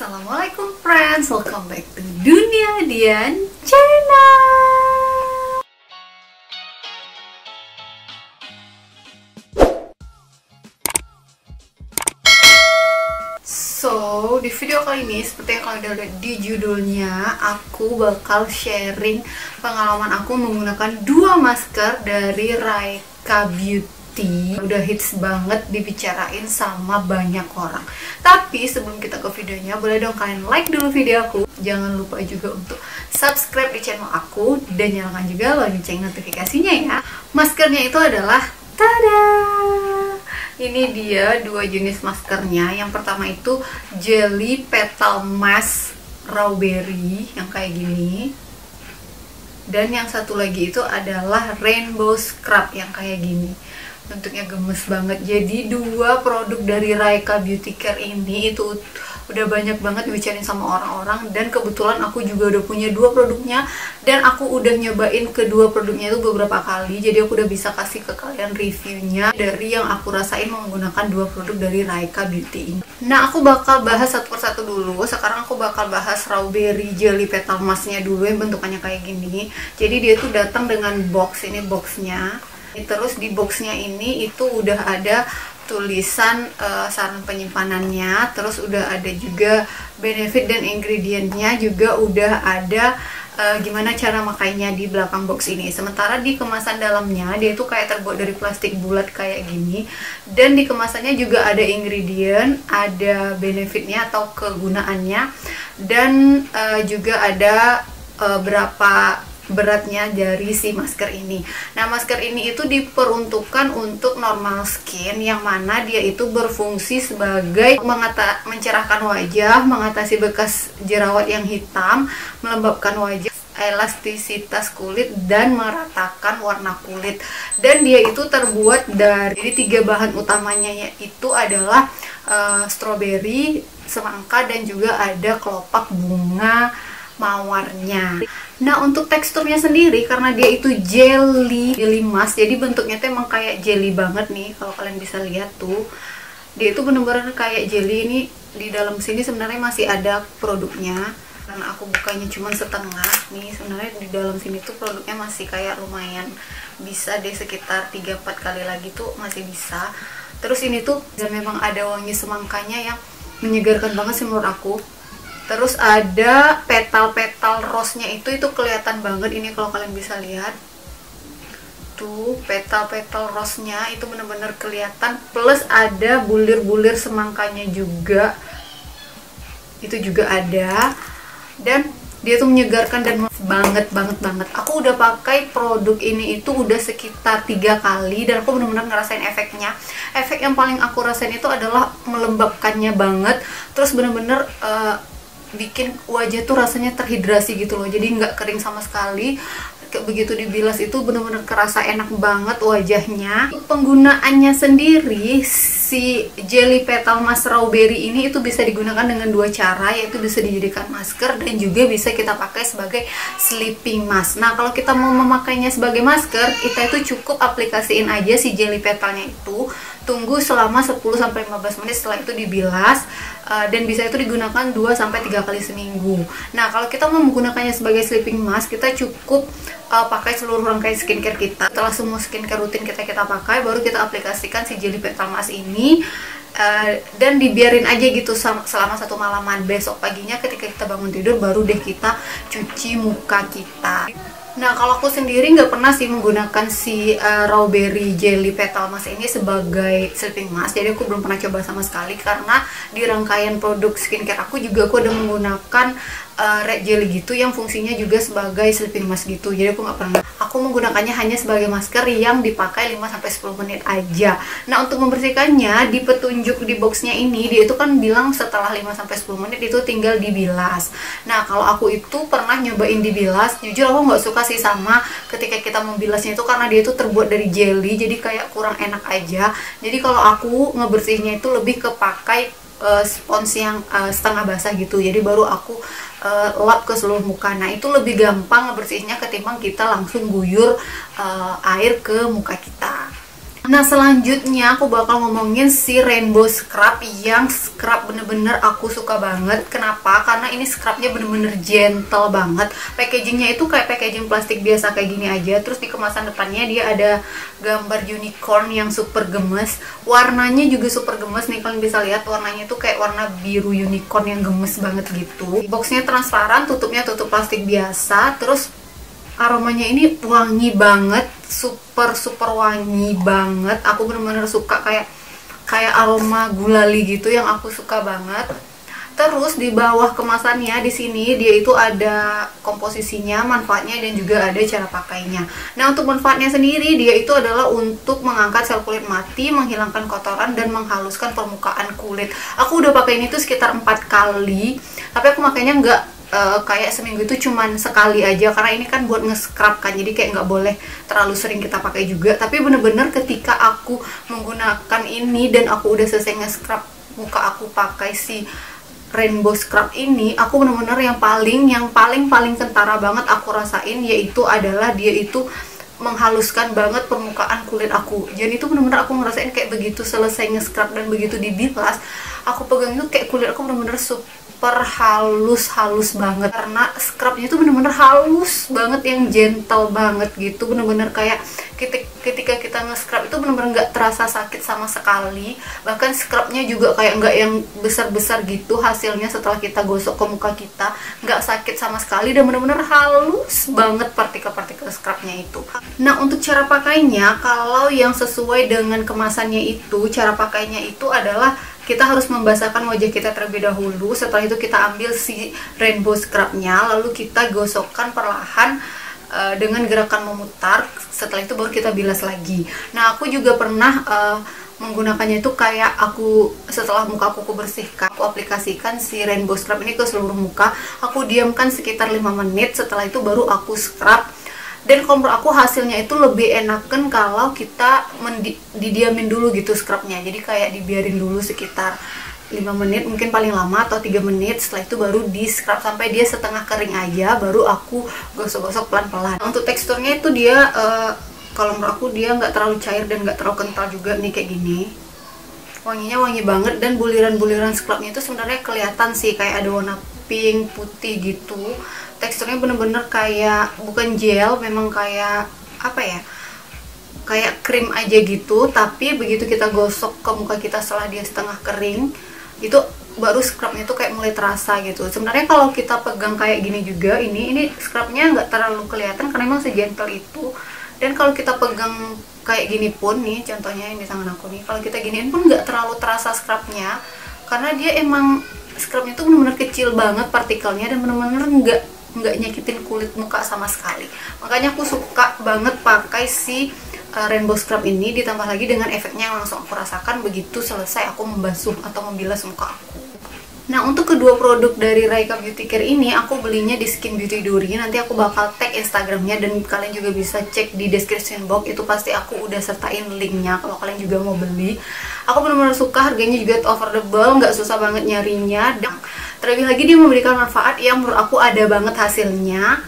Assalamualaikum friends, welcome back to Dunia Dian Channel. So, di video kali ini seperti yang kalian udah lihat di judulnya, aku bakal sharing pengalaman aku menggunakan dua masker dari Raika Beauty. Udah hits banget dibicarain sama banyak orang. Tapi sebelum kita ke videonya, boleh dong kalian like dulu video aku. Jangan lupa juga untuk subscribe di channel aku dan nyalakan juga lonceng notifikasinya ya. Maskernya itu adalah tada! Ini dia dua jenis maskernya. Yang pertama itu Jelly Petal Mask Strawberry yang kayak gini. Dan yang satu lagi itu adalah Rainbow Scrub yang kayak gini. Bentuknya gemes banget. Jadi dua produk dari Raika Beauty Care ini itu udah banyak banget dibicarain sama orang-orang, dan kebetulan aku juga udah punya dua produknya dan aku udah nyobain kedua produknya itu beberapa kali. Jadi aku udah bisa kasih ke kalian reviewnya dari yang aku rasain menggunakan dua produk dari Raika Beauty ini. Nah, aku bakal bahas satu persatu dulu. Sekarang aku bakal bahas Strawberry Jelly Petal Masknya dulu yang bentukannya kayak gini. Jadi dia tuh datang dengan box, ini boxnya. Terus di boxnya ini itu udah ada tulisan saran penyimpanannya, terus udah ada juga benefit dan ingredientnya, juga udah ada gimana cara makainya di belakang box ini. Sementara di kemasan dalamnya dia itu kayak terbuat dari plastik bulat kayak gini, dan di kemasannya juga ada ingredient, ada benefitnya atau kegunaannya, dan juga ada berapa beratnya dari si masker ini. Nah, masker ini itu diperuntukkan untuk normal skin, yang mana dia itu berfungsi sebagai mencerahkan wajah, mengatasi bekas jerawat yang hitam, melembabkan wajah, elastisitas kulit, dan meratakan warna kulit. Dan dia itu terbuat dari tiga bahan utamanya, yaitu adalah strawberry, semangka, dan juga ada kelopak bunga mawarnya. Nah, untuk teksturnya sendiri, karena dia itu jelly mask, jadi bentuknya tuh emang kayak jelly banget nih. Kalau kalian bisa lihat tuh, dia itu bener-bener kayak jelly. Ini di dalam sini sebenarnya masih ada produknya, karena aku bukanya cuma setengah nih. Sebenarnya di dalam sini tuh produknya masih kayak lumayan bisa deh, sekitar 3-4 kali lagi tuh masih bisa. Terus ini tuh dan memang ada wangi semangkanya yang menyegarkan banget sih menurut aku. Terus ada petal-petal rose-nya itu kelihatan banget ini kalau kalian bisa lihat. Tuh, petal-petal rose-nya itu bener-bener kelihatan, plus ada bulir-bulir semangkanya juga. Itu juga ada. Dan dia tuh menyegarkan dan banget. Aku udah pakai produk ini itu udah sekitar 3 kali dan aku benar-benar ngerasain efeknya. Efek yang paling aku rasain itu adalah melembabkannya banget. Terus bener-bener bikin wajah tuh rasanya terhidrasi gitu loh, jadi nggak kering sama sekali. Begitu dibilas itu bener-bener kerasa enak banget wajahnya. Penggunaannya sendiri, si Jelly Petal Mask Strawberry ini itu bisa digunakan dengan dua cara, yaitu bisa dijadikan masker dan juga bisa kita pakai sebagai sleeping mask. Nah, kalau kita mau memakainya sebagai masker, kita itu cukup aplikasiin aja si jelly petalnya itu, tunggu selama 10-15 menit, setelah itu dibilas, dan bisa itu digunakan 2-3 kali seminggu. Nah, kalau kita mau menggunakannya sebagai sleeping mask, kita cukup pakai seluruh rangkaian skincare kita. Setelah semua skincare rutin kita pakai, baru kita aplikasikan si Jelly Petal Mask ini, dan dibiarin aja gitu selama 1 malaman. Besok paginya ketika kita bangun tidur, baru deh kita cuci muka kita. Nah, kalau aku sendiri nggak pernah sih menggunakan si Strawberry Jelly Petal Mask ini sebagai sleeping mask. Jadi aku belum pernah coba sama sekali, karena di rangkaian produk skincare aku juga aku udah menggunakan red jelly gitu yang fungsinya juga sebagai sleeping mask gitu. Jadi aku nggak pernah. Aku menggunakannya hanya sebagai masker yang dipakai 5-10 menit aja. Nah, untuk membersihkannya, di petunjuk di boxnya ini dia itu kan bilang setelah 5-10 menit itu tinggal dibilas. Nah, kalau aku itu pernah nyobain dibilas, jujur aku nggak suka sih sama ketika kita membilasnya itu, karena dia itu terbuat dari jelly, jadi kayak kurang enak aja. Jadi kalau aku ngebersihnya itu lebih ke pakai spons yang setengah basah gitu, jadi baru aku lap ke seluruh muka. Nah, itu lebih gampang ngebersihnya ketimbang kita langsung guyur air ke muka kita. Nah, selanjutnya aku bakal ngomongin si Rainbow Scrub, yang scrub bener-bener aku suka banget. Kenapa? Karena ini scrubnya bener-bener gentle banget. Packagingnya itu kayak packaging plastik biasa kayak gini aja. Terus di kemasan depannya dia ada gambar unicorn yang super gemes. Warnanya juga super gemes nih, kalian bisa lihat warnanya itu kayak warna biru unicorn yang gemes banget gitu. Boxnya transparan, tutupnya tutup plastik biasa. Terus aromanya ini wangi banget, super wangi banget. Aku bener-bener suka kayak aroma gulali gitu yang aku suka banget. Terus di bawah kemasannya di sini dia itu ada komposisinya, manfaatnya, dan juga ada cara pakainya. Nah, untuk manfaatnya sendiri dia itu adalah untuk mengangkat sel kulit mati, menghilangkan kotoran, dan menghaluskan permukaan kulit. Aku udah pakai ini tuh sekitar 4 kali, tapi aku makanya nggak kayak seminggu itu cuman sekali aja, karena ini kan buat nge-scrub kan, jadi kayak nggak boleh terlalu sering kita pakai juga. Tapi bener-bener ketika aku menggunakan ini dan aku udah selesai nge-scrub muka aku pakai si Rainbow Scrub ini, aku bener-bener yang paling kentara banget aku rasain, yaitu adalah dia itu menghaluskan banget permukaan kulit aku. Jadi itu bener-bener aku ngerasain kayak begitu selesai nge-scrub dan begitu dibilas, aku pegang itu kayak kulit aku bener-bener super halus banget, karena scrubnya itu bener-bener halus banget, yang gentle banget gitu. Bener-bener kayak ketika kita nge-scrub itu bener-bener nggak terasa sakit sama sekali. Bahkan scrubnya juga kayak nggak yang besar-besar gitu hasilnya setelah kita gosok ke muka kita, nggak sakit sama sekali, dan bener-bener halus banget partikel-partikel scrubnya itu. Nah, untuk cara pakainya, kalau yang sesuai dengan kemasannya itu, cara pakainya itu adalah kita harus membasahkan wajah kita terlebih dahulu. Setelah itu kita ambil si Rainbow Scrubnya, lalu kita gosokkan perlahan dengan gerakan memutar. Setelah itu baru kita bilas lagi. Nah, aku juga pernah menggunakannya itu kayak aku setelah muka aku bersihkan, aku aplikasikan si Rainbow Scrub ini ke seluruh muka. Aku diamkan sekitar 5 menit, setelah itu baru aku scrub. Dan kalau menurut aku hasilnya itu lebih enakan kalau kita didiamin dulu gitu scrubnya. Jadi kayak dibiarin dulu sekitar 5 menit mungkin paling lama, atau 3 menit. Setelah itu baru di scrub sampai dia setengah kering aja, baru aku gosok-gosok pelan-pelan. Untuk teksturnya itu dia kalau menurut aku dia nggak terlalu cair dan nggak terlalu kental juga nih, kayak gini. Wanginya wangi banget, dan buliran-buliran scrubnya itu sebenarnya kelihatan sih kayak ada warna pink, putih gitu. Teksturnya bener-bener kayak bukan gel, memang kayak apa ya, kayak krim aja gitu. Tapi begitu kita gosok ke muka kita setelah dia setengah kering, itu baru scrubnya tuh kayak mulai terasa gitu. Sebenarnya kalau kita pegang kayak gini juga, ini scrubnya nggak terlalu kelihatan karena memang segentle itu. Dan kalau kita pegang kayak gini pun nih, contohnya yang di tangan aku nih, kalau kita giniin pun nggak terlalu terasa scrubnya, karena dia emang scrubnya tuh bener-bener kecil banget partikelnya, dan bener-bener nggak nyakitin kulit muka sama sekali. Makanya aku suka banget pakai si Rainbow Scrub ini, ditambah lagi dengan efeknya yang langsung aku rasakan begitu selesai aku membasuh atau membilas muka aku. Nah, untuk kedua produk dari Raika Beauty Care ini aku belinya di Skin Beauty Duri. Nanti aku bakal tag Instagramnya, dan kalian juga bisa cek di description box, itu pasti aku udah sertain linknya kalau kalian juga mau beli. Aku benar-benar suka, harganya juga affordable, nggak susah banget nyarinya, dan terlebih lagi dia memberikan manfaat yang menurut aku ada banget hasilnya,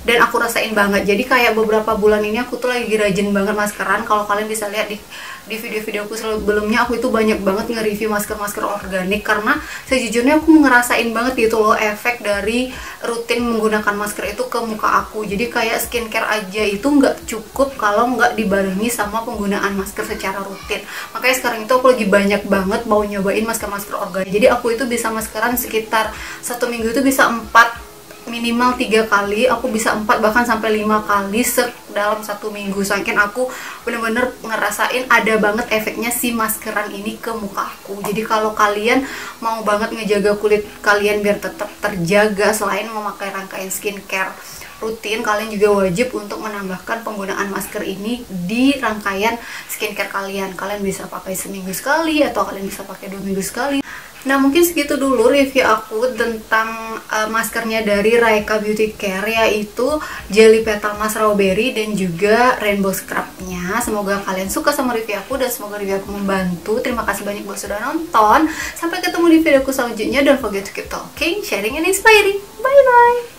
dan aku rasain banget. Jadi kayak beberapa bulan ini aku tuh lagi rajin banget maskeran. Kalau kalian bisa lihat di video-video aku sebelumnya, aku itu banyak banget nge-review masker-masker organik, karena sejujurnya aku ngerasain banget gitu loh efek dari rutin menggunakan masker itu ke muka aku. Jadi kayak skincare aja itu nggak cukup kalau nggak dibarengi sama penggunaan masker secara rutin. Makanya sekarang itu aku lagi banyak banget mau nyobain masker-masker organik. Jadi aku itu bisa maskeran sekitar 1 minggu itu bisa 4, minimal 3 kali. Aku bisa 4 bahkan sampai 5 kali dalam 1 minggu. Saking aku bener-bener ngerasain ada banget efeknya si maskeran ini ke muka aku. Jadi kalau kalian mau banget ngejaga kulit kalian biar tetap terjaga, selain memakai rangkaian skincare rutin, kalian juga wajib untuk menambahkan penggunaan masker ini di rangkaian skincare kalian. Kalian bisa pakai seminggu sekali, atau kalian bisa pakai 2 minggu sekali. Nah, mungkin segitu dulu review aku tentang maskernya dari Raika Beauty Care, yaitu Jelly Petal Mask Strawberry dan juga Rainbow Scrubnya. Semoga kalian suka sama review aku, dan semoga review aku membantu. Terima kasih banyak buat sudah nonton. Sampai ketemu di videoku selanjutnya. Don't forget to keep talking, sharing, and inspiring. Bye bye.